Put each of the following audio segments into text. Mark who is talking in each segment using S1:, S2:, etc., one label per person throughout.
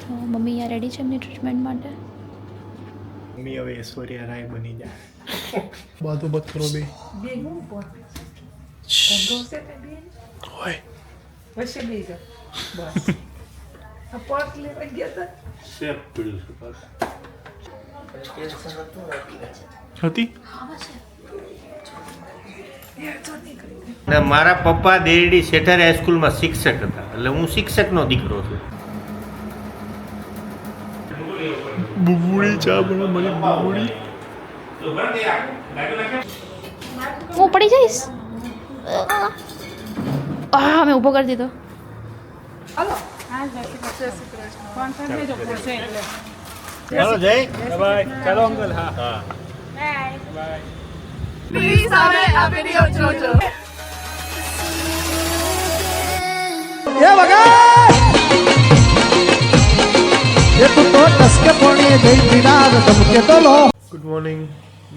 S1: Mummy અહીંયા ready છે એમની ટ્રીટમેન્ટ માટે.
S2: મમ્મી હવે ઐશ્વર્યા રાય બની જાય.
S3: બાતો બત કરો બે.
S4: બે હું પોટ ધંધો છે તે બે
S3: ઓય
S4: વચ્ચે બે જા બસ આ પોટ લેવા ગયા તા
S2: શેફ પીડું
S3: હતી
S5: ને મારા પપ્પા દેરડી શેઠારી હાઈસ્કૂલમાં શિક્ષક હતા, એટલે હું શિક્ષકનો દીકરો છું.
S3: બુબુડી ચા બનો મને બુબુડી.
S1: હું પડી જઈશ. મેં ઊભો કરી દીધો.
S4: હાલો હા જય શ્રી કૃષ્ણ ફોન કરી દેજો પડશે એટલે
S5: ચાલો જય
S2: બાય. ચાલો અંકલ. હા હા
S4: બાય પ્લીઝ હવે આ વિડિયો જોજો.
S6: એ વગર એ તું તો ટસકે પોણી જઈ વિનાદ ધમકે તો લો.
S3: Good morning.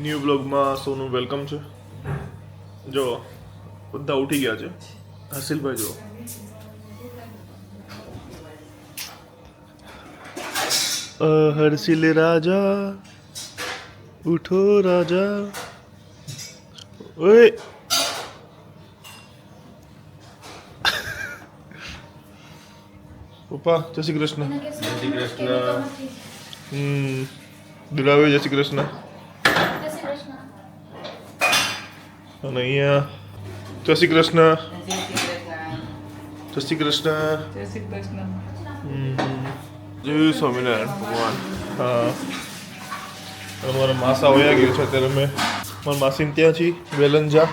S3: ન્યૂ બ્લોગમાં સૌનું વેલકમ છે. જો બધા ઉઠી ગયા છે. હસીલભાઈ જો હર્ષિલ રાજા ઉઠો રાજા. ઓય પપ્પા જય શ્રી કૃષ્ણ. દુરાવે જય શ્રી કૃષ્ણ. અને અહીંયા જય શ્રી કૃષ્ણ. જય શ્રી કૃષ્ણ.
S4: જય શ્રી કૃષ્ણ.
S3: જય સ્વામિનારાયણ ભગવાન. હા અમારા માસા વયા ગયો છે અત્યારે. અમે મારા માસીને ત્યાં છીએ વેલંજા.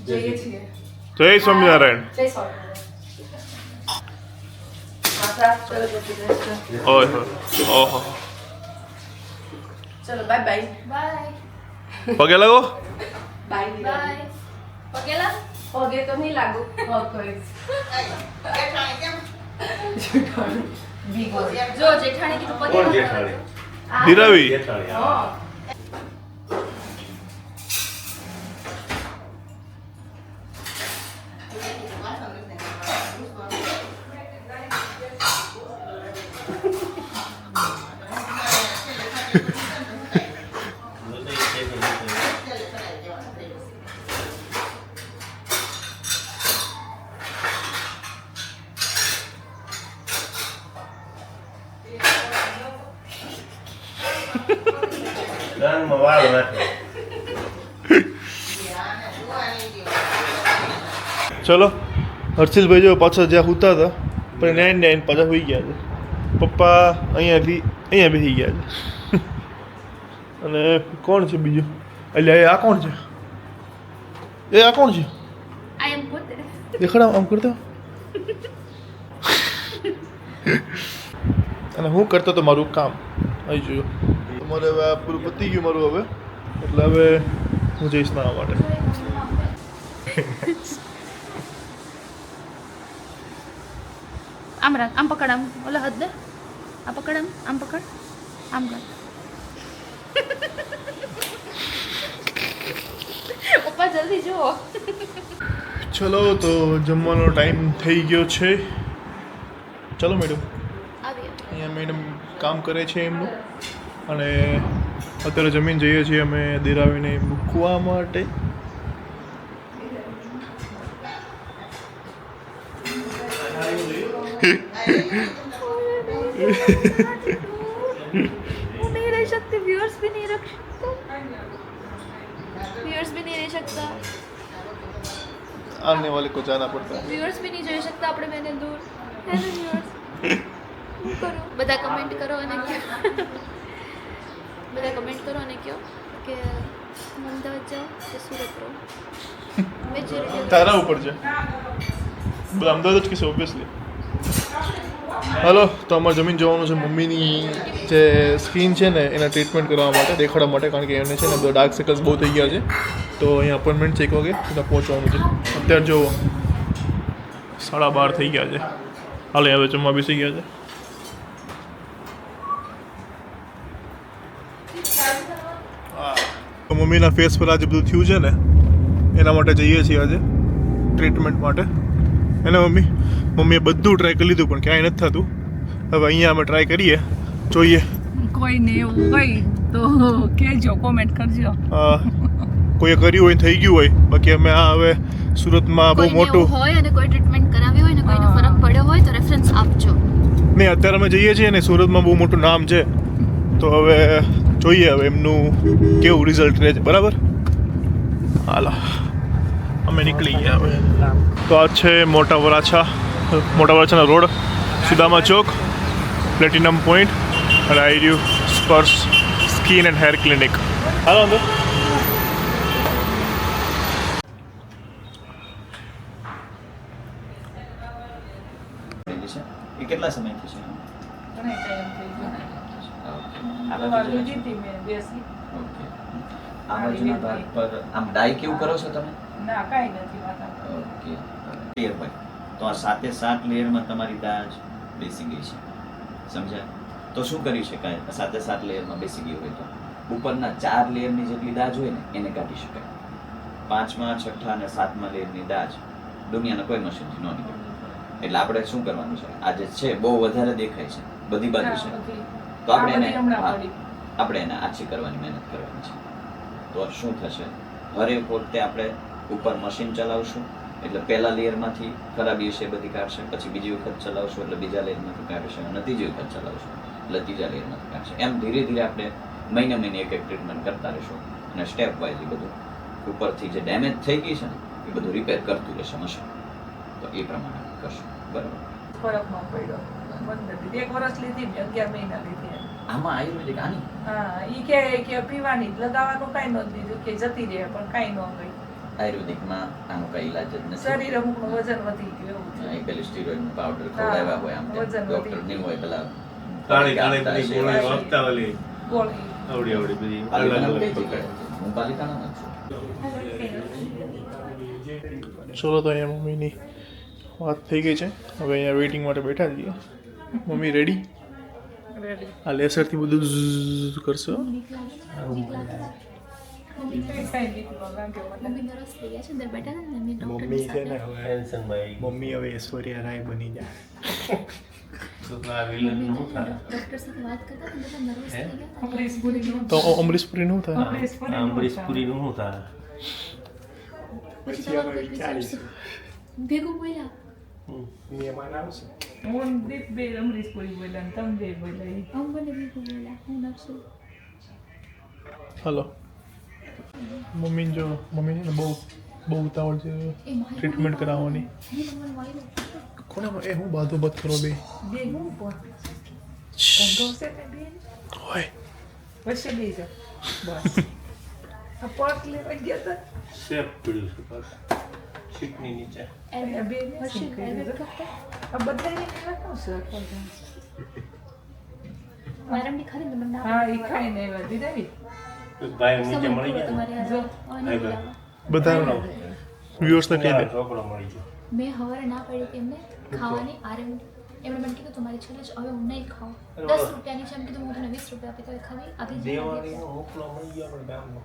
S4: જઈએ છીએ
S3: જય સ્વામિનારાયણ.
S4: જય સ્વામિનારાયણ. માતા ચલો જય શ્રી કૃષ્ણ.
S3: ઓય ઓહો
S4: ચલો બાય બાય
S1: બાય
S3: પગે લાગો.
S4: Bye
S1: bye. પગેલા
S4: પગે તો નહીં લાગુ હગ કરીશ બીગો
S1: જો જેઠાણી કીધું
S5: કોણ
S1: પગેલા.
S5: જેઠાણી?
S3: ધીરાવી.
S5: જેઠાણી, હા.
S4: હા
S5: કાનમાં વાળ નાખે.
S3: ચલો હર્ષિલભાઈ જો પાછા જ્યાં સૂતા હતા પણ નાઈન નાઈન પાછા હોઈ ગયા છે. પપ્પા અહીંયાથી અહીંયા બેસી ગયા છે. અને કોણ છે બીજું? એટલે આ કોણ છે? આ કોણ છે?
S1: આઈ એમ પોતે.
S3: દેખાડા આમ કરતો. અને હું કરતો તો મારું કામ અહીં જોયું. તમારે હવે આ પૂરું પતી ગયું મારું હવે. એટલે હવે હું જઈશ નાવા માટે.
S1: આમ રાખ, આમ પકડ, આમ ઓલા હાથ દે, આ પકડ, આમ પકડ, આમ કર. પપ્પા જલ્દી જુઓ.
S3: ચલો તો જમવાનો ટાઈમ થઈ ગયો છે. ચલો મેડમ.
S1: આવીએ.
S3: અહીંયા મેડમ કામ કરે છે એમનું. અને અત્યારે જમીન જઈએ છીએ અમે દેરાવીને મૂકવા માટે.
S1: वो नहीं रह सकते, व्यूअर्स भी नहीं रख सकते, व्यूअर्स भी नहीं रह सकता,
S3: आने वाले को जाना पड़ता है.
S1: व्यूअर्स भी नहीं જોઈ શકતા આપણે બેને દૂર. Hello viewers. શું કરો? બધા કમેન્ટ કરો અને કહો, બધા કમેન્ટ કરો અને કહો કે અમદાવાદ જાઓ કે સુરત રહો. મેજોરિટી
S3: તારા ઉપર છે. બધા અમદાવાદ જ કહેશે ઓબ્વિયસલી. હાલો તો અમારે જમીન જવાનું છે. મમ્મીની જે સ્કિન છે ને એના ટ્રીટમેન્ટ કરવા માટે, દેખાડવા માટે, કારણ કે એમને છે ને બધા ડાર્ક સર્કલ્સ બહુ થઈ ગયા છે. તો અહીંયા અપોઇન્ટમેન્ટ છે 1 વાગે ત્યાં પહોંચવાનું છે. અત્યારે જો 12:30 થઈ ગયા છે. હાલે હવે જમવા બેસી ગયા છે. તો મમ્મીના ફેસ પર આજે બધું થયું છે ને એના માટે જઈએ છીએ આજે ટ્રીટમેન્ટ માટે. એને મમ્મી મમ્મીએ બધું ટ્રાય કરી લીધું પણ ક્યાંય નથી થતું. હવે અહીંયા અમે ટ્રાય કરીએ, જોઈએ.
S4: કોઈને એવું હોય તો કહેજો, કોમેન્ટ કરજો.
S3: કોઈએ કર્યું હોય થઈ ગયું હોય. બાકી અમે આ હવે સુરતમાં બહુ
S1: કોઈને
S3: મોટું
S1: એવું હોય અને કોઈ ટ્રીટમેન્ટ કરાવી હોય ને કોઈને ફરક પડ્યો હોય તો રેફરન્સ આપજો.
S3: નહીં, અત્યારે અમે જઈએ છીએ ને સુરતમાં બહુ મોટું નામ છે, તો હવે જોઈએ હવે એમનું કેવું રિઝલ્ટ રહે છે. બરાબર, હાલો અમે નીકળી ગયા હવે. તો આ છે મોટા વરાછાના રોડ, સુદામા ચોક, પ્લેટિનમ પોઈન્ટ, અને આવી રહ્યું સ્પર્શ સ્કિન એન્ડ હેર ક્લિનિક. હાલો અંદર.
S7: એ કેટલા સમયથી છે?
S4: ઘણા ટાઈમ થઈ ગયો.
S7: આગળ
S4: દવા
S7: બીજું
S4: લીધી હતી મેં દેશી.
S7: ઓકે. આ બાજુના ભાગ પર આમ ડાય કેવું કરો છો તમે?
S4: ના, કાંઈ નથી માથા.
S7: ઓકે. લેયર પર તો આ 7 લેયરમાં તમારી દાજ બેસી ગઈ છે, સમજ્યા? તો શું કરી શકાય? 7 લેયરમાં બેસી ગઈ હોય તો ઉપરના 4 લેયરની જેટલી દાજ હોય ને એને કાઢી શકાય. 5મા, 6ઠા અને 7મા લેયરની દાજ દુનિયાના કોઈ મશીનથી ન નીકળે. એટલે આપણે શું કરવાનું છે, આ જે છે બહુ વધારે દેખાય છે બધી બાજુ છે, તો આપણે એને આછી કરવાની મહેનત કરવાની છે. તો શું થશે, હરેક વખતે આપણે ઉપર મશીન ચલાવશું એટલે પહેલા લેયરમાંથી ખરાબી હશે બધી કાઢશે, પછી બીજી વખત ચલાવશું એટલે બીજા લેયરમાંથી કાઢશે, અને ત્રીજી વખત ચલાવશું એટલે ત્રીજા લેયરમાંથી કાઢશે. એમ ધીરે ધીરે આપણે મહિને એક ટ્રીટમેન્ટ કરતા રહીશું, અને સ્ટેપ વાઇઝ બધું ઉપરથી જે ડેમેજ થઈ ગઈ છે ને એ બધું રિપેર કરતું રહેશે મશીન. તો એ પ્રમાણે કરશું. બરાબર.
S4: ફરક ન પડ્યો. બંધ હતી. 1 વર્ષ લીધી, 11 મહિના લીધી.
S7: આમાં આયુર્વેદિક આની
S4: હા, ઈ કે પીવાની લગાવવાનું કાંઈ નહોતું દીધું, કે જતી રહે પણ કાંઈ ન ગઈ.
S7: આયુર્વેદિકમાં આનો કઈ ઇલાજ જ નથી.
S4: શરીર અમુકનું વજન વધી ગયું એવું છે.
S7: એ પેલી સ્ટીરોઇડ પાવડર ખવડાવ્યા હોય આમ
S4: વજન વધી
S7: ડોક્ટર નહીં હોય પેલા
S5: કાળી બધી ગોળીઓ આપતા ઓલી
S4: ગોળી.
S5: આવડી બધી અલગ
S7: પાલિતાણા
S5: અલગ
S7: કઈ
S5: પ્રકાર.
S7: જગ્યાએ? હું પાલિતાણામાં જ છું.
S3: ચલો, તો અહીંયા મમ્મીની વાત થઈ ગઈ છે. હવે અહીંયા વેઇટિંગ માટે બેઠા છીએ. Mummy ready?
S4: રેડી.
S3: આ લેસરથી બધું ઝઝ કરશો.
S4: કાંઈ બીક ન લાગે મને.
S1: મમ્મી નર્વસ થઈ ગયા છે અંદર બેઠા ને એમની
S2: મમ્મી છે ને
S1: ડોક્ટર
S2: હવે
S5: ટેન્શનમાં આવી ગયું.
S2: મમ્મી હવે ઐશ્વર્યા રાય બની જાય.
S5: તો આ વિલન નું શું થાય?
S1: ડોક્ટર સાથે વાત કરતા ને બધા નર્વસ થઈ ગયા
S4: અમરીશ પુરીનું.
S3: તો અમરીશ પુરી નું થાય.
S4: અમરીશ પુરીનું
S5: અમરીશપુરી નું શું થાય?
S1: પછી તમારું કોઈ વિચારશું ભેગું બોલ્યા
S2: મહેમાન આવશે.
S4: હું દીપ બે અમરીશ પુરી બોલ્યા ને તમે બે બોલ્યા.
S1: આમ મને ભેગું બોલ્યા હું નરસું
S3: હલો. મમ્મી જો મમ્મી છે ને બહુ ઉતાવળ છે ટ્રીટમેન્ટ કરાવવાની. કોને એ હું બાધો બધ કરો બે
S4: બે હું પણ ધંધો છે ને બે
S3: હોય.
S4: વચ્ચે બે જાઓ બસ. આ પર્સ લેવા ગયા હતા.
S5: સેફ પડ્યું છે પગ શીટની નીચે.
S4: અહીંયા બે
S1: હર્ષિલ
S4: મશીન કરી દીધું. આ બધાને ખાવાનું છે અઠવાડિયાનું.
S1: વારંડી ખરી ને મને
S4: હા, એ ખાઈને આવ્યા દીદાવી.
S5: ભાઈ નીચે મળી ગયા
S1: તમારે
S4: જો.
S3: બધા વ્યુઅર્સને કહી દે.
S5: છોકરો મળી ગયો.
S1: મેં હવારે ના પાડી હતી એમને ખાવાની આરે એમણે મને કીધું તમારી છેલ્લે જ હવે હું નહીં ખાઉં 10 રૂપિયાની છે એમ કીધું હું તમને 20 રૂપિયા આપી તો એ ખાવી આપી
S5: દેવાની મોકલો મળી ગયો આપણે ગામનો.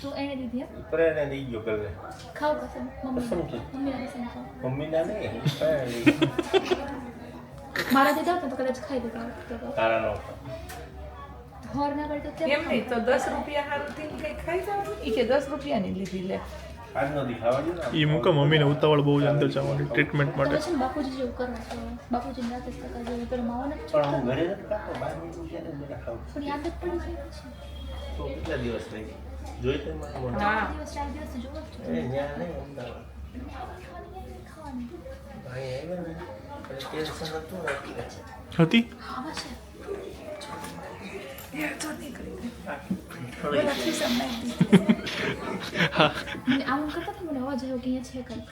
S1: તો એણે દીધી એમ
S5: પ્રેરણા દઈ ગયો કરે.
S1: ખાવ પસંદ
S5: પસંદ છે.
S1: મમ્મીને પસંદ ખાવ
S5: મમ્મી ના નહીં પ્રેરણા દઈ ગયો.
S1: મારા દીધા હોત ને તો કદાચ ખાઈ દીધા તો
S5: તારા નો
S1: હોર ના પડતો
S4: એમ નહીં તો 10 રૂપિયા હારું થી કંઈ ખાઈ જાવ. ઈ કે 10 રૂપિયાની લીધી લે.
S5: આજનો દી ખાવા દો ને.
S3: એ મૂકો મમ્મીને ઉતાવળ બહુ જ અંદર જવાની ટ્રીટમેન્ટ
S1: તમે
S3: માટે.
S1: છે ને બાપુજી જેવું કરો છો બાપુજી રાતે ટકા જેવું પેલો માવો નથી
S5: પણ
S1: છોડતા
S5: હું ઘરે નથી ખાતો બહાર નીકળું ત્યારે જ બધા ખાઉં.
S1: પણ યાદ જ પડી જાય છે
S5: તો કેટલા દિવસ રહી જોઈ તો મારા મોઢા.
S4: હા.
S1: 3 દિવસ 4 દિવસ જોવો જ
S5: એ ન્યા નહીં અમદાવાદ
S1: ખાવાની
S5: અહીં આવ્યા ને એટલે ટેન્શન હતું ને એટલે.
S3: હતી
S1: આવા છે
S4: પેલા ખિસ્સામાં નાખી દીધી.
S1: મને આમ કરતા હતા મને અવાજ આવ્યો કે અહીંયા છે કંઈક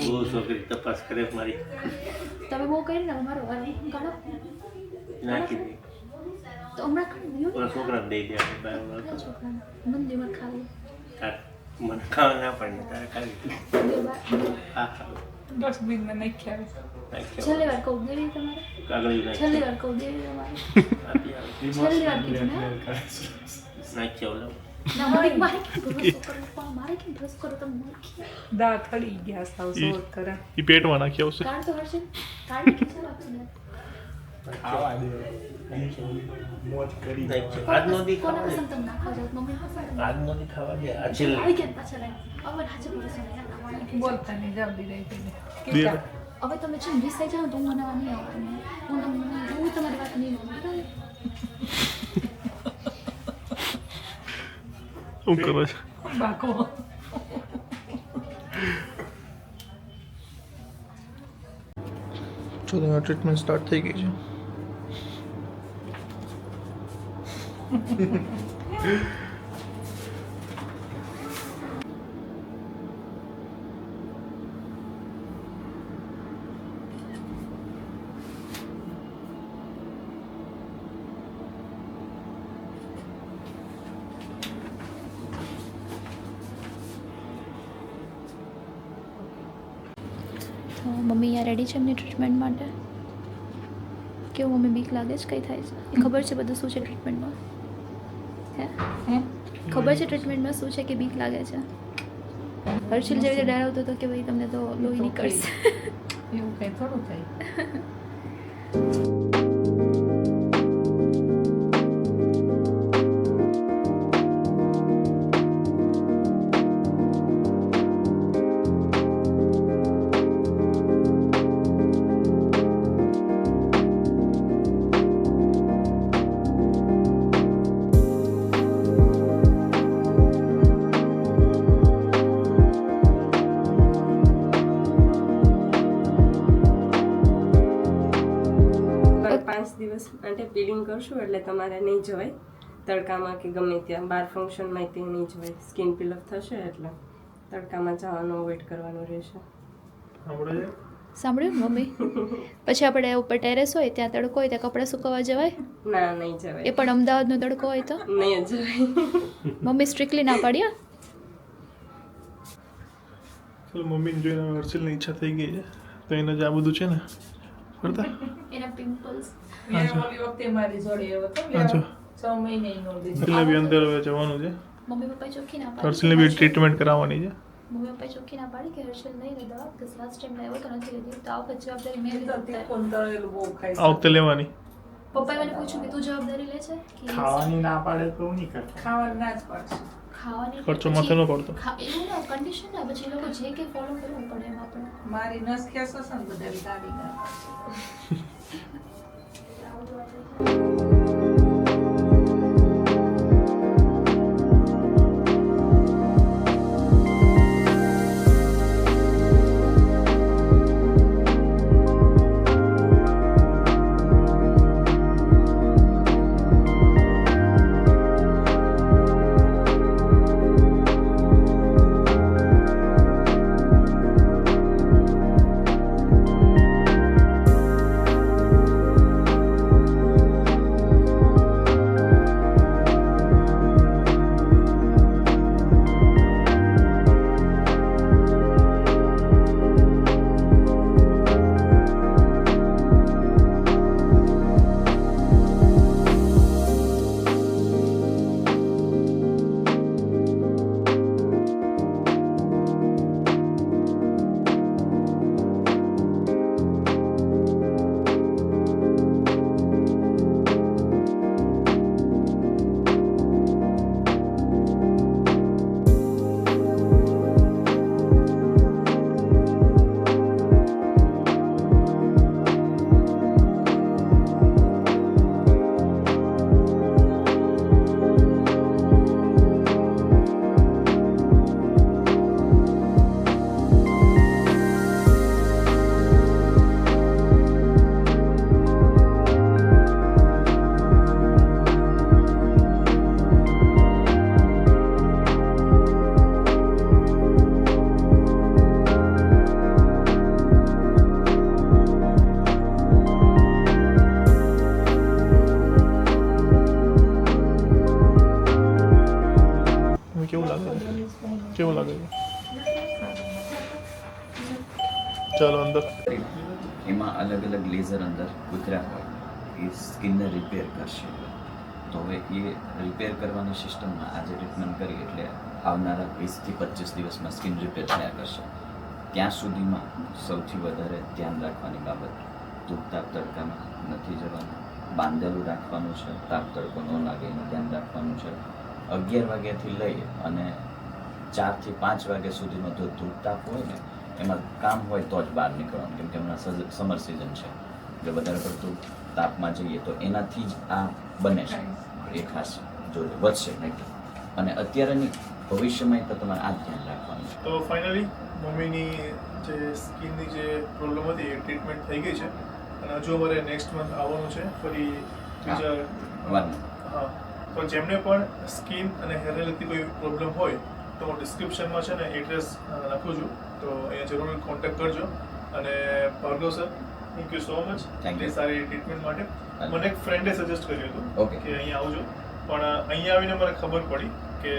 S5: બહુ છોકરી તપાસ કરે મારી
S1: તમે બહુ કરી ને મારો અવાજ કાઢો
S5: નાખી દે
S1: તો હમણાં કાઢી દઉં
S5: ઓલા છોકરાને દઈ દે આપણે બહાર
S1: ને છોકરાને મંદિરમાં ખાવું
S5: મને ખાવા ના પડે તારે ખાવી
S1: બે બાર
S5: હા હા
S4: ડસ્ટબિનમાં નાખ્યા.
S1: છેલ્લી વાર કહું દેવી તમારે
S5: કાગળી
S1: છેલ્લી વાર કહું દેવી તમારે છેલ્લી વાર કીધું ને
S5: નાખ્યા ઓલા
S1: ના મારે કેમ ભરોસો કરવો પણ મારે કેમ ભરોસો કરો તમે મૂર્ખી
S4: દાંત હળી ગયા સાવ સોટ કરે
S3: એ પેટમાં નાખી આવશે.
S1: કાઢ તો હર્ષલ કાઢ કે ચાલો આપણે
S2: ખાવા દે મોજ કરી
S5: આજનો દી
S1: કોના
S5: ખાવા દે.
S1: પસંદ તમે નાખવા જાવ મમ્મી પસંદ
S5: આજનો દી ખાવા દે. આ છેલ્લે.
S1: આવી ગયા પાછળ હવે હાજર ભરોસો નહીં ના
S4: બોલતા નહીં જલ્દી રહી ગઈ
S3: દે.
S1: હવે તમે છે રિસાઈ જાઓ તો હું બનાવવા નહીં આવું હું તમારી વાત નહીં માનું
S3: શું કરે છે?
S4: બાકો
S3: જો તમારી ટ્રીટમેન્ટ સ્ટાર્ટ થઈ ગઈ છે.
S1: તો મમ્મી અહીંયા રેડી છે એમની ટ્રીટમેન્ટ માટે કેવું મમ્મી બીક લાગે છે કંઈ થાય છે એ ખબર છે બધું શું છે ટ્રીટમેન્ટમાં હે ખબર છે ટ્રીટમેન્ટમાં શું છે કે બીક લાગે છે હર્ષિલ જેવી રીતે ડરાવતો હતો કે ભાઈ તમને તો લોહી નીકળશે
S4: એવું કંઈ થોડું થાય
S8: પર 5 દિવસ માટે પીલિંગ કરશું એટલે તમારે નહીં જવાય તડકામાં કે ગમે ત્યાં બાર ફંક્શનમાં તે નહીં જવાય સ્કિન પીલ ઓફ થશે એટલે તડકામાં જવાનું અવોઇડ કરવાનું રહેશે.
S1: સાંભળ્યું મમ્મી પછી આપણે ઉપર ટેરેસ હોય ત્યાં તડકો હોય ત્યાં કપડાં સુકવવા જવાય
S8: ના નહીં
S1: એ
S8: જવાય
S1: પણ અમદાવાદનો તડકો હોય તો
S8: નહીં જવાય.
S1: મમ્મી સ્ટ્રિક્ટલી ના પાડી હા
S3: ચાલો મમ્મીને જોઈને હર્ષિલની ઈચ્છા થઈ ગઈ છે તો એને જ આ બધું છે ને કરતા
S1: એના પિમ્પલ્સ
S4: મેં ઓલી વખતે મારી જોડે એવો હતો
S3: અચ્છા.
S4: 6 મહિને નો લીધો
S3: હર્ષિલને બી અંદર હવે જવાનું છે.
S1: મમ્મી પપ્પાએ ચોખ્ખી ના
S3: હર્ષિલને બી ટ્રીટમેન્ટ કરાવવાની છે.
S1: મમ્મી પપ્પાએ ચોખ્ખી ના પાડી કે હર્ષલ નહીં લે દવા કે લાસ્ટ ટાઈમ લાવ્યો તો નથી લીધી તો આ વખત જવાબદારી મેં લીધી અત્યારે.
S4: તીખું તળેલું બહુ ખાઈ
S3: આ વખતે લેવાની.
S1: પપ્પાએ મને પૂછ્યું કે તું જવાબદારી લે છે કે
S2: ખાવાની ના પાડે તો નહીં કરતા
S4: ખાવાનું ના જ પડશે
S1: ખાવાની
S3: ખર્ચો માથે ન પડતો.
S1: એવું ના કન્ડિશન ના પછી એ લોકો જે કે ફોલો કરવું પડે એમ આપણે
S4: મારી નસ ખેંચો છે ને બધા ગાડી ના
S3: કેવું લાગે છે? ચાલો અંદર.
S7: એમાં અલગ અલગ લેઝર અંદર ઉતર્યા હોય એ સ્કિનને રિપેર કરશે. તો હવે એ રિપેર કરવાની સિસ્ટમમાં આજે ટ્રીટમેન્ટ કરી એટલે આવનારા 20 થી 25 દિવસમાં સ્કિન રિપેર થયા કરશે. ત્યાં સુધીમાં સૌથી વધારે ધ્યાન રાખવાની બાબત, ધૂપ તાપ તડકામાં નથી જવાનું, બાંધેલું રાખવાનું છે, તાપ તડકો ન લાગે એનું ધ્યાન રાખવાનું છે. 11 વાગ્યાથી લઈ અને 4 થી 5 વાગ્યા સુધીનો જો ધૂપ તાપ હોય ને એમાં કામ હોય તો જ બહાર નીકળવાનું, કેમ કે હમણાં સમર સિઝન છે. જો વધારે પડતું તાપમાં જઈએ તો એનાથી જ આ બને છે. એ ખાસ જોજો, વધશે નહીં. અને અત્યારેની ભવિષ્યમાં તો તમારે આ જ ધ્યાન રાખવાનું છે.
S3: તો ફાઇનલી મમ્મીની જે સ્કિનની જે પ્રોબ્લેમ હતી એ ટ્રીટમેન્ટ થઈ ગઈ છે અને હજુ અમારે નેક્સ્ટ મંથ આવવાનું છે ફરી બીજા. હા, તો જેમને પણ સ્કિન અને હેરને લગતી કોઈ પ્રોબ્લેમ હોય તો હું ડિસ્ક્રિપ્શનમાં છે ને એડ્રેસ નાખું છું, તો અહીંયા જરૂર કોન્ટેક્ટ કરજો. અને Bhargav sir, thank you so much એટલી સારી ટ્રીટમેન્ટ માટે. મને એક ફ્રેન્ડે સજેસ્ટ કર્યું હતું કે અહીંયા આવજો, પણ અહીંયા આવીને મને ખબર પડી કે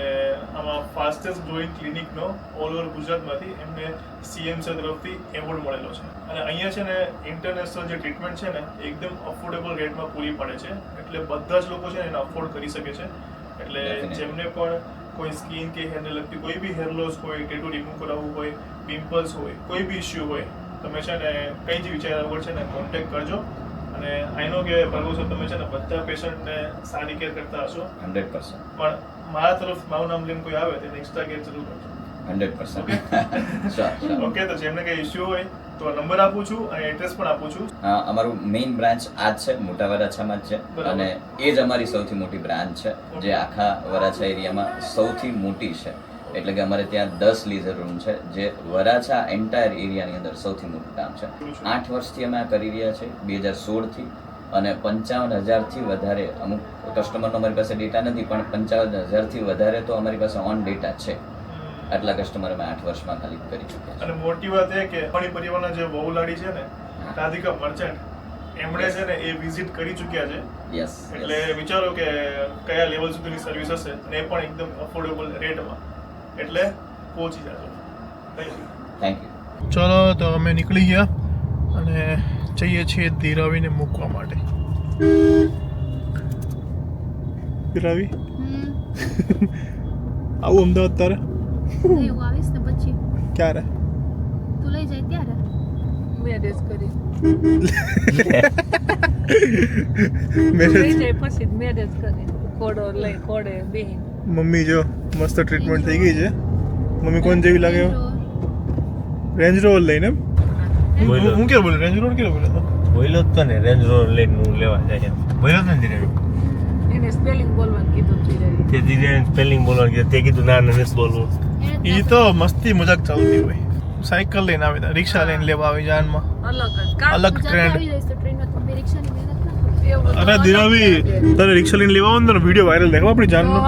S3: આમાં ફાસ્ટેસ્ટ ગ્રોઈંગ ક્લિનિકનો ઓલ ઓવર ગુજરાતમાંથી એમને CM સર તરફથી એવોર્ડ મળેલો છે. અને અહીંયા છે ને ઇન્ટરનેશનલ જે ટ્રીટમેન્ટ છે ને એકદમ અફોર્ડેબલ રેટમાં પૂરી પડે છે, એટલે બધા જ લોકો છે ને એને અફોર્ડ કરી શકે છે. એટલે જેમને પણ કોઈ સ્કિન કે હેરને લગતી કોઈ બી હેર લોસ હોય, ટેટુ રિમૂવ કરાવવું હોય, પિમ્પલ્સ હોય, કોઈ બી ઇસ્યુ હોય, તમે છે ને કંઈ જ વિચાર્યા વગર છે ને કોન્ટેક્ટ કરજો. અને આઈ નો કે ભાર્ગવ સર તમે છે ને બધા પેશન્ટને સારી કેર કરતા હશો
S7: 100%.
S3: પણ મારા તરફ મારું નામ લઈને કોઈ આવે તેને એક્સ્ટ્રા કેર જરૂર કરજો.
S7: 100%.
S3: ઓકે, તો જેમને કંઈ ઇસ્યુ હોય તો નંબર આપું છું અને એડ્રેસ પણ આપું છું.
S7: અમારું મેઇન બ્રાન્ચ આ જ છે, મોટા વરાછામાં જ છે અને એ જ અમારી સૌથી મોટી બ્રાન્ચ છે, જે આખા વરાછા એરિયામાં સૌથી મોટી છે. એટલે કે અમારે ત્યાં 10 લીઝર રૂમ છે, જે વરાછા એન્ટાયર એરિયાની અંદર સૌથી મોટું કામ છે. 8 વર્ષથી અમે આ કરી રહ્યા છીએ, 2016થી. અને 55,000થી વધારે, અમુક કસ્ટમરનો અમારી પાસે ડેટા નથી, પણ 55,000થી વધારે તો અમારી પાસે ઓન ડેટા છે. આટલા કસ્ટમર અમે 8 વર્ષમાં ખાલી કરી ચૂક્યા છે.
S3: અને મોટી વાત એ કે અણી પરિવારના જે વહુલાડી છે ને રાધિકા મર્ચન્ટ, એમણે છે ને એ વિઝિટ કરી ચૂક્યા છે.
S7: યસ,
S3: એટલે વિચારો કે કયા લેવલ સુધીની સર્વિસ હશે અને એ પણ એકદમ અફોર્ડેબલ રેટમાં. એટલે પહોંચી જાજો.
S7: Thank you.
S3: ચલો, તો અમે નીકળી ગયા અને જઈએ છીએ ધીરાવીને મૂકવા માટે. ધીરાવી આવું અમદાવાદ તારે
S1: હું આવીશ ને પછી
S3: ક્યારે?
S1: તું લઈ જાય ત્યારે
S4: મેરેજ કરી
S3: મેરેજ
S4: લઈ જાય પછી મેરેજ કરી કોડો લઈ કોડે બેહી.
S3: મમ્મી જો મસ્ત ટ્રીટમેન્ટ થઈ ગઈ છે. મમ્મી કોણ જેવી લાગે? રેન્જ રોવર લઈને એમ? હું ક્યારે બોલ્યો? રેન્જ રોવર ક્યારે બોલ્યો?
S5: બોલ્યો જ તો ને, રેન્જ રોવર લઈને હું લેવા જાય બોલ્યો જ ને.
S4: એને સ્પેલિંગ બોલવાનું કીધું ધીરે
S5: તે ધીરે સ્પેલિંગ બોલવાનું કીધું, તે કીધું ના નથી બોલવું.
S3: એ તો મસ્તી મજાક ચાલતી હોય. સાયકલ લઈને આવે, રિક્ષા લઈને લેવા આવી જાનમાં.
S4: અલગ જ કામ
S3: અલગ ટ્રેન્ડ.
S1: આવી જઈશ તો ટ્રેનમાં તો બે રિક્ષાની મહેનત ના કરું.
S3: અરે દિરાવી, તારે રિક્ષા લઈને લેવા આવે ને વિડીયો વાયરલ દેખાવ આપણી જાનનો.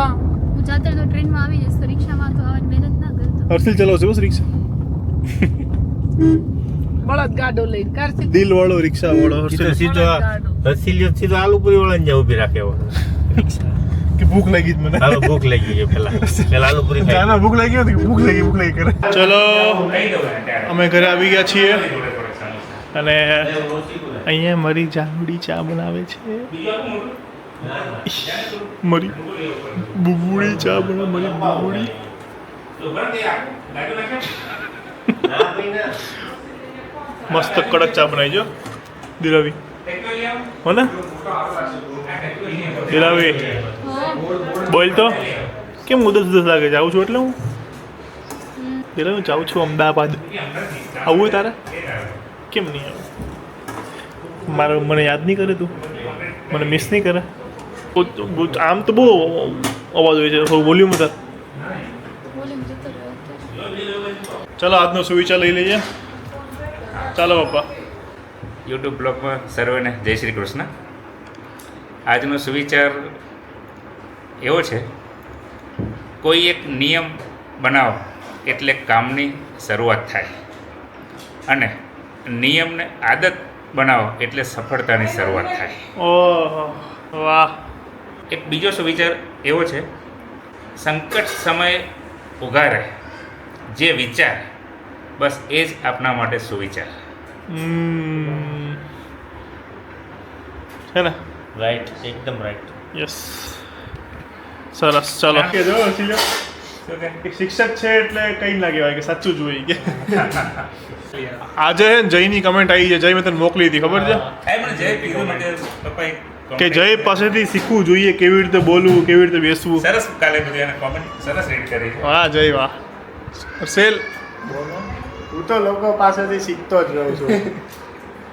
S1: હું જાતે તો ટ્રેનમાં આવી જઈશ તો રિક્ષામાં તો આવવાની મહેનત ના કરતો.
S3: હર્ષિલ ચલાવશે બસ રિક્ષા.
S4: બળદ ગાડો લઈને કારસી
S3: દિલ વાળો રિક્ષા વાળો હર્ષિલ.
S5: સીધો આલુપુરી વાળાને જ્યાં ઊભી રાખે
S3: કે ભૂખ લાગી જ મને.
S5: હાલો ભૂખ લાગી ગઈ પેલા આલુપુરી ખાઈ.
S3: જાના ભૂખ લાગી હતી, ભૂખ લાગી કરે. ચલો, અમે ઘરે આવી ગયા છીએ અને અહીંયા મારી જાનુડી ચા બનાવે છે. મારી બુબુડી ચા બનાવે, મારી બુબુડી. મસ્ત કડક ચા બનાવી જો દિરાવી, હો ને દિરાવી? બોલ તો કેમ ઉદસ લાગે? જાઉં છું એટલે હું દિરાવી જાઉં છું અમદાવાદ. આવું હોય તારે? કેમ નહીં આવું? મારે મને યાદ નહીં કરે તું? મને મિસ નહીં કરે? આમ તો બહુ અવાજ હોય છે, થોડું વોલ્યુમ હતા.
S1: વોલ્યુમ જતો રહ્યો અત્યારે.
S3: ચાલો આજનો સુવિચાર લઈ લઈએ. ચાલો પપ્પા.
S9: યુટ્યુબ બ્લોગમાં સર્વેને જય શ્રી કૃષ્ણ. આજનો સુવિચાર એવો છે, કોઈ એક નિયમ બનાવો એટલે કામની શરૂઆત થાય, અને નિયમને આદત બનાવો એટલે સફળતાની શરૂઆત થાય.
S3: ઓહ વાહ.
S9: એક બીજો સુવિચાર એવો છે, સંકટ સમયે ઉભા રહે જે વિચાર, બસ એ જ આપના માટે સુવિચાર.
S3: છે ને?
S5: રાઈટ, એકદમ રાઈટ.
S3: યસ સરસ ચાલો કે જો શિલ્યો એક શિક્ષક છે એટલે કંઈ ના કહેવાય કે સાચું જ હોય કે આજે જયની કમેન્ટ આવી છે જય મેં તને મોકલી હતી ખબર છે
S9: મને જય કીધું માટે પપ્પાએ
S3: કે જય પાસેથી શીખવું જોઈએ કેવી રીતે બોલવું કેવી રીતે બેસવું
S9: સરસ કાલે બધી એને કોમેન્ટ સરસ રીડ કરી છે
S3: વાહ જય વાહ સેલ
S2: બોલો હું તો લોકો પાસેથી શીખતો જ રહું છું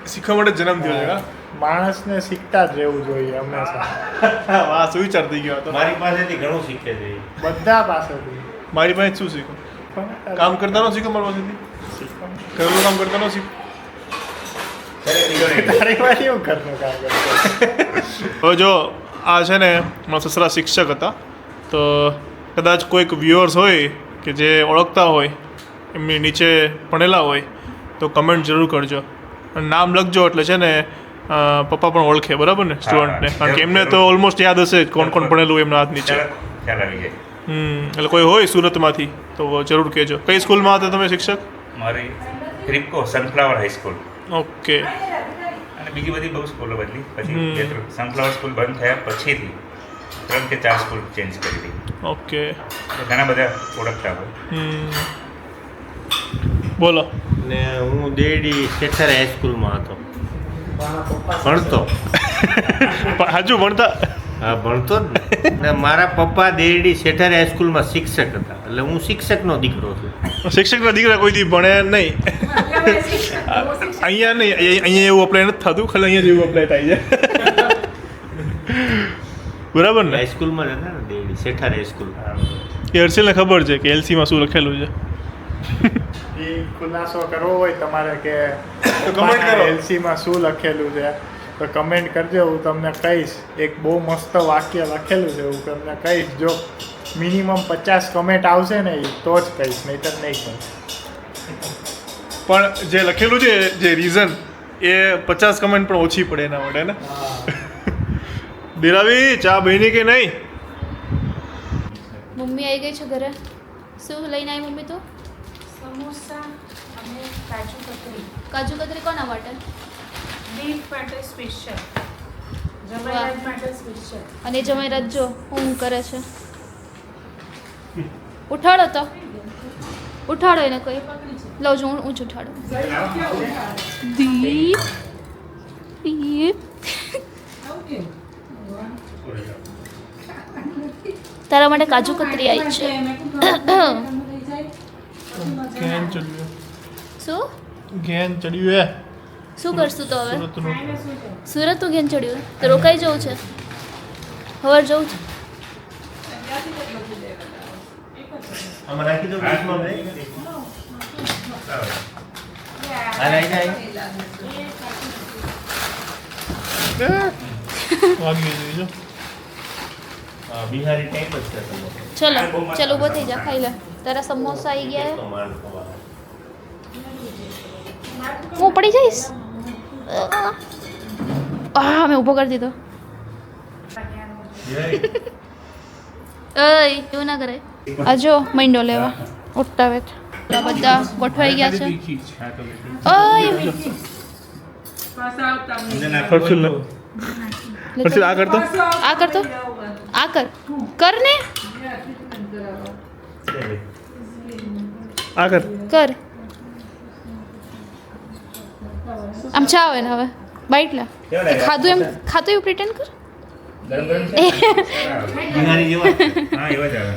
S3: શીખવા માટે જન્મ થયો છે
S2: માણસને શીખતા જ રહેવું જોઈએ હંમેશા
S3: વાહ શું વિચાર થઈ ગયો હતો
S5: મારી પાસેથી ઘણું શીખે છે એ.
S2: બધા પાસેથી
S3: મારી પાસે શું શીખો કામ કરતા ન શીખો મારી પાસેથી ઘરનું કામ કરતા ન શીખો
S2: તારી પાસે એવું ઘરનું કામ કરતો
S3: હવે જો આ છે ને મારા સસરા શિક્ષક હતા તો કદાચ કોઈક વ્યુઅર્સ હોય કે જે ઓળખતા હોય એમની નીચે ભણેલા હોય તો કમેન્ટ જરૂર કરજો અને નામ લખજો એટલે છે ને પપ્પા પણ ઓળખે બરાબર ને સ્ટુડન્ટને કારણ કે એમને તો ઓલમોસ્ટ યાદ હશે જ કોણ કોણ ભણેલું એમના હાથ નીચે
S9: ખ્યાલ આવી જાય
S3: એટલે કોઈ હોય સુરતમાંથી તો જરૂર કહેજો કઈ સ્કૂલમાં હતા તમે શિક્ષક
S9: મારી ક્રિપકો સનફ્લાવર હાઈસ્કૂલ
S3: ઓકે
S9: અને બીજી બધી બહુ સ્કૂલો બદલી પછી સનફ્લાવર સ્કૂલ બંધ થયા પછીથી 3 કે 4 સ્કૂલ ચેન્જ કરી હતી
S3: ઓકે
S9: તો ઘણા બધા ઓળખતા હોય
S3: બોલો
S5: ને હું દેરડી શેઠર હાઈસ્કૂલમાં હતો ભણતો
S3: હાજુ ભણતા
S5: હા ભણતો જ ને મારા પપ્પા દેરડી શેઠર હાઈસ્કૂલમાં શિક્ષક હતા એટલે હું શિક્ષકનો દીકરો છું
S3: શિક્ષકના દીકરા કોઈ દી ભણે નહીં અહીંયા નહીં અહીંયા એવું અપ્લાય નથી થતું ખાલી અહીંયા જેવું અપ્લાય થાય છે બરાબર ને
S5: હાઈસ્કૂલમાં જ હતા ને દેરડી શેઠર હાઈસ્કૂલ
S3: એ હર્ષિલને ખબર છે કે એલસીમાં શું લખેલું છે
S2: એ ખુલાસો કરવો હોય તમારે કે
S3: comment કરો.
S2: એલસીમાં શું લખેલું છે તો કમેન્ટ કરજો હું તમને કહીશ એક બહુ મસ્ત વાક્ય લખેલું છે હું તમને કહીશ જો મિનિમમ 50 કમેન્ટ આવશે ને એ તો જ કહીશ નહીંતર નહીં કહીશ
S3: પણ જે લખેલું છે જે રીઝન એ 50 કમેન્ટ પણ ઓછી પડે એના માટે ને દિરાવી ચા બની કે નહીં
S1: મમ્મી આવી ગઈ છે ઘરે શું લઈને આવી મમ્મી તો
S4: સમોસા અને કાજુ કતરી
S1: કાજુ કતરી કોના માટે
S4: બીફ માટે સ્પેશિયલ જમૈરાજ માટે સ્પેશિયલ
S1: અને જમાઈ રાખજો હું કરે છે ઉઠાડો તો ઉઠાડો એને કોઈ લઉં છું હું જ ઉઠાડો દીપ દીપ તારા માટે કાજુ કતરી આવી છે
S3: ઘેન ચડ્યું
S1: શું
S3: ઘેન ચડ્યું હે
S1: શું કરશું તો હવે
S3: સુરતનું
S1: સુરત તું ઘેન ચડ્યું તો રોકાઈ જવું છે હવાર જવું છે
S5: આમાં રાખી દો બીચમાં ભાઈ આ રહી જાય
S3: વાગી ગઈ જો
S5: બિહારી ટાઈપ જ છે તમારો
S1: ચલો ચલો ઊભો થઈ જા ખાઈ લે તારા સમોસા આવી ગયા
S5: તો માન ખવા
S1: હું પડી જઈશ મેં ઊભો કરી દીધો ઓય એવું ના કરાય આ જો મૈંડો લેવા ઉઠાવે બધા ગોઠવાઈ ગયા છે ઓય
S3: હર્ષિલ ને હર્ષિલ આ કરતો
S1: આ કરતો આ કર ને
S3: આ કર
S1: કર આમ ચા આવે ને હવે બાઈટ લે ખાધું એમ ખાધું એવું પ્રિટેન્ડ કર
S9: ગરમ ગરમ છે
S5: બિહારી જેવા
S9: હા એવા જ આવે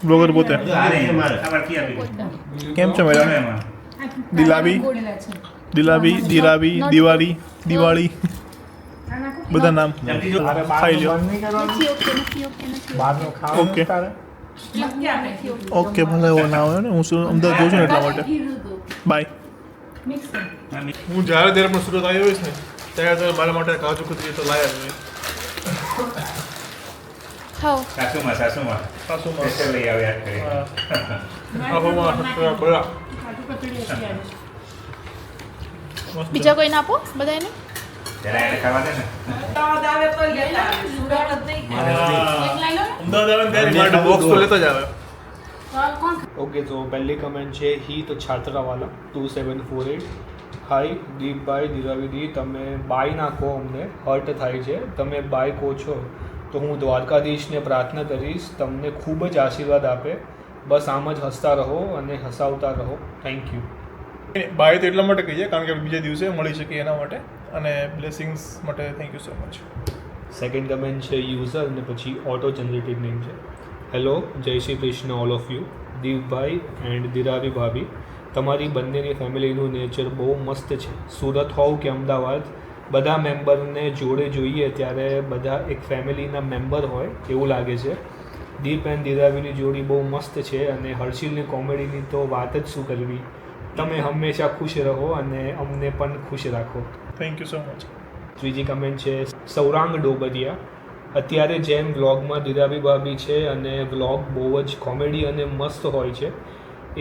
S3: બ્લોગર પોતે
S5: આ રે મારે
S9: આ બાકી આપી
S3: કેમ છો મેડમ
S9: એમાં
S3: દિલાવી દિલાવી દિરાવી દિવાળી દિવાળી બધા નામ ખાઈ લ્યો
S2: બંધ નહીં કરવાનું બહારનું ખાવાનું
S3: ઓકે.
S2: તારે
S3: ઓકે ભલે એવો ના હોય ને હું અમદાવાદ જોઉં છું ને એટલા માટે બાય હું જ્યારે જ્યારે પણ સુરત આવ્યો હોઈશ ને ત્યારે મારા માટે કાજુ કતરી તો લાયા જ હોય
S1: ખાઓ
S9: સાસુમાં
S3: સાસુમાં
S9: સ્પેશિયલ લઈ આવ્યા કરી
S3: આહોમાં બરા
S1: બીજા કોઈને આપો બધા એને
S9: જરા એને ખાવા દે ને
S3: અમદાવાદ આવે ને ત્યારે માટે બોક્સ તો લેતો જ આવે
S10: ओके तो पहली कमेंट છે હિત છાત્રાવાલા 2748 હાય દીપભાઈ દિરાવીદી તમે બાય ના કહો અમને હર્ટ થાય છે તમે બાય કહો છો તો હું દ્વારકાધીશને પ્રાર્થના કરીશ તમને ખૂબ જ આશીર્વાદ આપે. બસ આમ જ હસતા રહો અને હસાવતા રહો. Thank you.
S3: બાય તો એટલા માટે કહીએ કારણ કે બીજા દિવસે મળી શકીએ એના માટે, અને બ્લેસિંગ્સ માટે thank you so much.
S10: Second comment છે યુઝર અને પછી ઓટો જનરેટેડ નેમ છે. હેલો, જય Shri Krishna all of you. દીપભાઈ એન્ડ દિરાવી ભાભી, તમારી બંનેની ફેમિલીનું નેચર બહુ મસ્ત છે. સુરત હોવ કે અમદાવાદ, બધા મેમ્બરને જોડે જોઈએ ત્યારે બધા એક ફેમિલીના મેમ્બર હોય એવું લાગે છે. દીપ એન્ડ દિરાવીની જોડી બહુ મસ્ત છે અને હર્ષિલની કોમેડીની તો વાત જ શું કરવી. તમે હંમેશા ખુશ રહો અને અમને પણ ખુશ રાખો.
S3: Thank you so much.
S10: ત્રીજી કમેન્ટ છે સૌરાંગ ડોબરિયા, અત્યારે જેમ વ્લોગમાં દિરાવી ભાભી છે અને વ્લોગ બહુ જ કોમેડી અને મસ્ત હોય છે,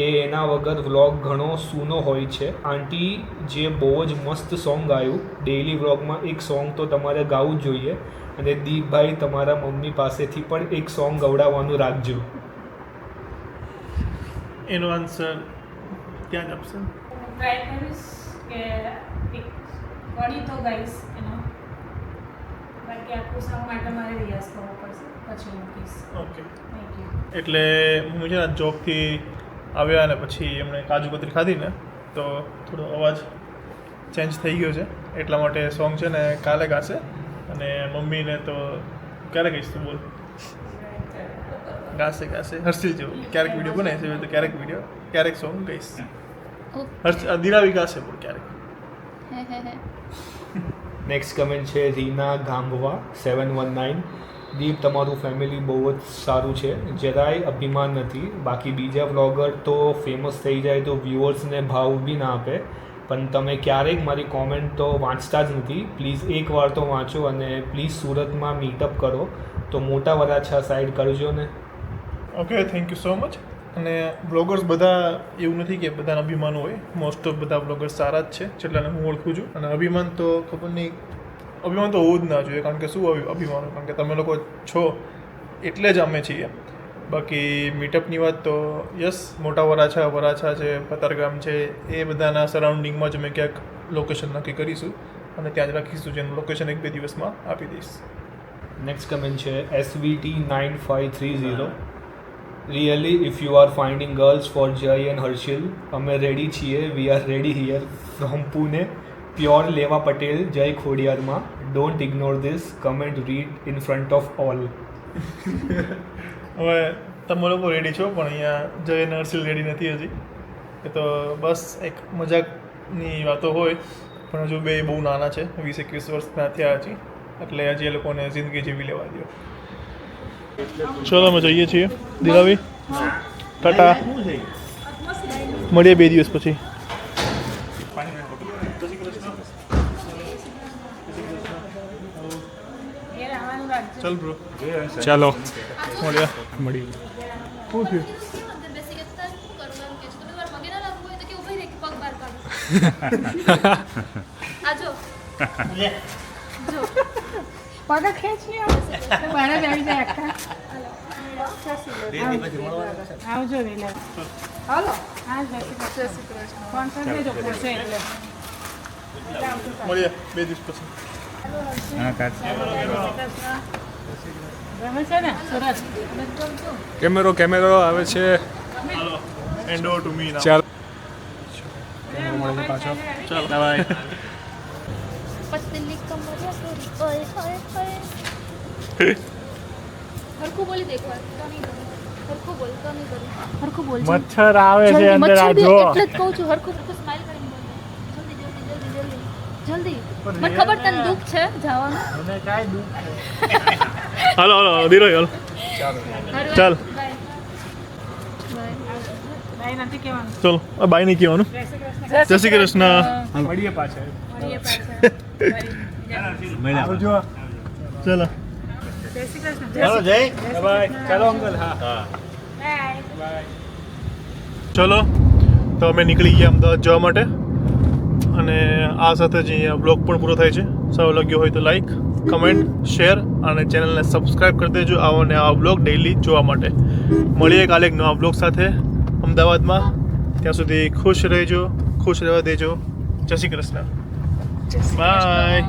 S10: એના વગર વ્લોગ ઘણો સૂનો હોય છે. આંટી જે બહુ જ મસ્ત સોંગ ગાયું, ડેઇલી વ્લોગમાં એક સોંગ તો તમારે ગાવું જ જોઈએ. અને દીપભાઈ તમારા મમ્મી પાસેથી પણ એક સોંગ ગવડાવવાનું રાખજો.
S3: એનો આન્સર ત્યાં જ આપશે.
S4: ટ્રાય કરીશ કે એક વળી તો ગાઈશ એનો, બાકી આખું સોંગ માટે મારે રિયાઝ કરવો પડશે, પછી મૂકીશ.
S3: Okay,
S4: thank you.
S3: એટલે હું છે ને જોબથી આવ્યા અને પછી એમણે કાજુ કતરી ખાધી ને તો થોડો અવાજ ચેન્જ થઈ ગયો છે, એટલા માટે સોંગ છે ને કાલે ગાશે. અને મમ્મીને તો ક્યારે કહીશ તું બોલ? ગાશે હર્ષિલ જેવું ક્યારેક વિડીયો બનાવીશ, તો ક્યારેક સોંગ કહીશ. દિરાવી ગાશે બોલ ક્યારેક.
S10: નેક્સ્ટ કમેન્ટ છે રીના ગાંભવા 719. દીપ તમારું ફેમિલી બહુ જ સારું છે, જરાય અભિમાન નથી. બાકી બીજા વ્લોગર તો ફેમસ થઈ જાય તો વ્યુઅર્સને ભાવ બી ના આપે, પણ તમે ક્યારેક મારી કોમેન્ટ તો વાંચતા જ નથી. પ્લીઝ એકવાર તો વાંચો અને પ્લીઝ સુરતમાં મીટઅપ કરો તો મોટા વરાછા સાઈડ કરજો ને.
S3: Okay, thank you so much. અને બ્લોગર્સ બધા એવું નથી કે બધાને અભિમાન હોય, મોસ્ટ ઓફ બધા બ્લોગર્સ સારા જ છે જેટલાને હું ઓળખું છું. અને અભિમાન તો ખબર નહીં, અભિમાન તો હોવું જ ના જોઈએ, કારણ કે શું અભિમાન, કારણ કે તમે લોકો છો એટલે જ અમે છીએ. બાકી મીટઅપની વાત તો યસ, મોટા વરાછા છે, પતરગામ છે, એ બધાના સરાઉન્ડિંગમાં જ અમે ક્યાંક લોકેશન નક્કી કરીશું અને ત્યાં જ રાખીશું, જેનું લોકેશન 1-2 દિવસમાં આપી દઈશ.
S10: નેક્સ્ટ કમેન્ટ છે SVT9530. Really if you are finding girls for Jay and Harshil, અમે રેડી છીએ. We are ready here from Pune. Pure Leva Patel, જય ખોડિયારમાં. Don't ignore this comment, read in front of all.
S3: હવે તમે લોકો રેડી છો, પણ અહીંયા જય અને હર્ષિલ રેડી નથી હજી. એ તો બસ એક મજાકની વાતો હોય, પણ હજુ બે બહુ નાના છે, 20-21 વર્ષના થયા હજી, એટલે હજી એ લોકોને જિંદગી જીવી લેવા દો. ચલો અમે જઈએ છીએ દિલાવી. ટાટા, મળીએ 2 દિવસ પછી. ચાલ બ્રો,
S10: ચાલો
S3: મળીએ. શું થયું?
S4: પગ ખેંચી બહાર જ આવી જાય આખા. આવજો વેલા. હાલો, હા જય શ્રી કૃષ્ણ. ફોન કરી દેજો પહોંચે એટલે.
S3: મળીએ 2 દિવસ પછી.
S4: ગમે છે ને સુરત?
S10: કેમેરો આવે છે.
S3: હાલો, એન્ડ ઓવર ટુ મી નાઉ.
S10: ચાલો
S3: ચાલો બાય.
S1: પતલી કમરિયા તોરી ઓય હોય હોય. હરખું બોલી દે એકવાર, તો નહીં કરું. હરખું બોલ, તો નહીં કરું. હરખું બોલ.
S2: મચ્છર આવે છે અંદર, આ
S1: મચ્છર બી
S2: જો.
S1: એટલે જ કહું છું, હરખું સ્માઈલ કરીને બોલ. જલ્દી. મને ખબર તને દુઃખ છે જવાનું.
S2: મને કાંઈ દુઃખ નહીં.
S3: હાલો ધીરો હાલો. ચાલ
S4: ભાઈ નથી કહેવાનું.
S3: ચલો, બાય નહીં કહેવાનું. જય શ્રી કૃષ્ણ.
S2: મળીએ પાછા.
S4: મળીએ પાછા.
S2: આવજો.
S3: ચલો
S4: જય શ્રી કૃષ્ણ.
S2: ચાલો જય બાય. ચાલો અંકલ. હા
S4: બાય.
S3: ચલો, તો અમે નીકળી ગયા અમદાવાદ જવા માટે, અને આ સાથે જ અહીંયા બ્લોગ પણ પૂરો થાય છે. સારો લાગ્યો હોય તો લાઈક, કમેન્ટ, શેર અને ચેનલને સબસ્ક્રાઈબ કરી દેજો આવા ને આવા બ્લોગ ડેઈલી જોવા માટે. મળીએ કાલે એક નવા બ્લોગ સાથે અમદાવાદમાં. ત્યાં સુધી ખુશ રહેજો, ખુશ રહેવા દેજો. જય શ્રી કૃષ્ણ. બાય.